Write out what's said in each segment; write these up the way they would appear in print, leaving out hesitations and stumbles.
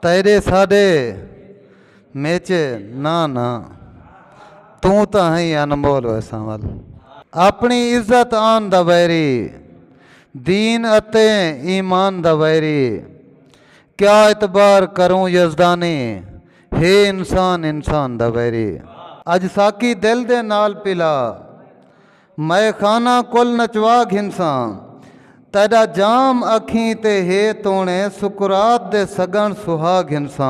तेरे साडे मेच ना ना तू तो है अनमोल वैसा वाल अपनी इज्जत आन दवैरी दीन अते ईमान दवैरी क्या एतबार करूं यजदानी हे इंसान इंसान दवैरी अज साकी दिल दे नाल पिला मैं खाना कुल नचवा घिनसा तेरा जाम अखी ते हे तोणे सुकरात दे सगन सुहा घिनसा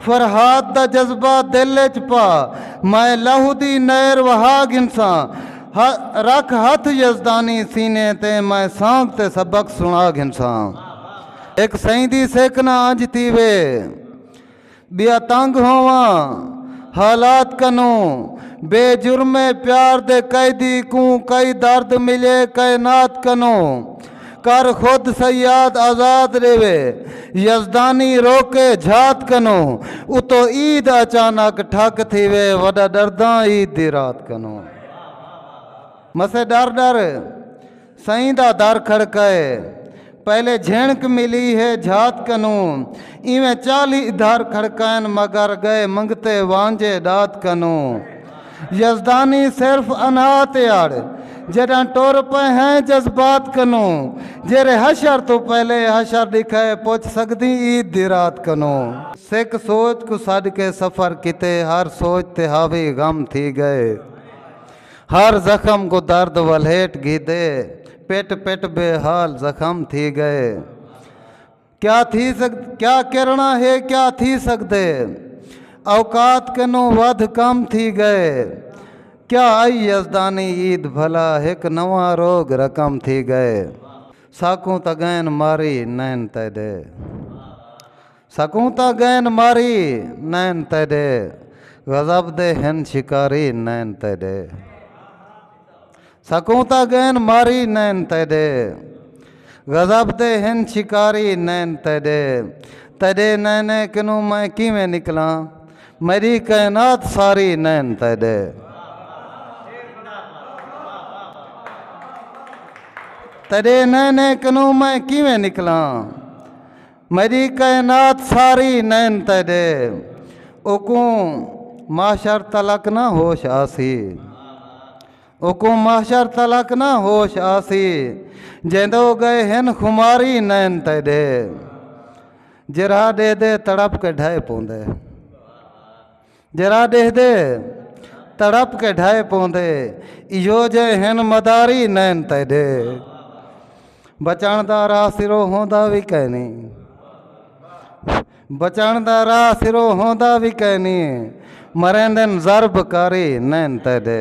फरहाद दा जज्बा दिल च पा मैं लहू दी नहर वहा घिनसा रख हथ यजदानी सीने ते मैं सांप ते सबक सुना घिनसा एक सईदी सेकना अंज थीवे बिया तंग होवा हालात कनो बेजुर्मे प्यार दे कैदी को कई दर्द मिले कैनात कनो कर खुद सयाद आज़ाद रेवे यजदानी रोके झात कनो उतो ईद अचानक ठक थीवे वडा डरदा ईद दी रात कनो मसे डर डर सईं दा दर खड़काए पहले झिणक मिली है झात कनो इवें 40 दर खड़कायन मगर गए मंगते वांझे दात कनो यजदानी सिर्फ अनाथ यार जरा टोर पे हैं जज्बात कनो जेरे हशर तो पहले हशर दिखाए पहुँच सकती ईद दी रात कनो सिख सोच को सद के सफ़र किते हर सोच ते हावी गम थी गए हर जख्म को दर्द वलहेट घीदे पेट पेट बेहाल जख्म थी गए क्या करना है क्या थी सकते औकात कनो वध कम थी गए क्या आई यजदानी ईद भला एक नवा रोग रकम थी गए साकूं तगैन मारी नैन तैदे सकूं तगैन मारी नैन तैदे गजब दे हन शिकारी नैन तैदे सकूं तगैन मारी नैन तैदे गजब दे हन शिकारी नैन तैदे तैदे नैने किनू मैं किवें निकला मेरी कायनात सारी नैन तैदे तेरे नैने कनू मैं किवें निकला मेरी कायनात सारी नैन तेरे ओकू माशर तलक ना होश आसी ओकू माशर तलक ना होश आसी जेंदो गए हन खुमारी नैन तेरे जरा दे दे तड़प के ढाए पौंदे जरा दे दे तड़प के ढाए पौंदे इहो जे हन मदारी नैन तेरे बचण दा राह सिरो होंदा भी कहनी बचण दा राह सिरो होंदा भी कहनी मरेंदन ज़रब कारी नैन तैदे।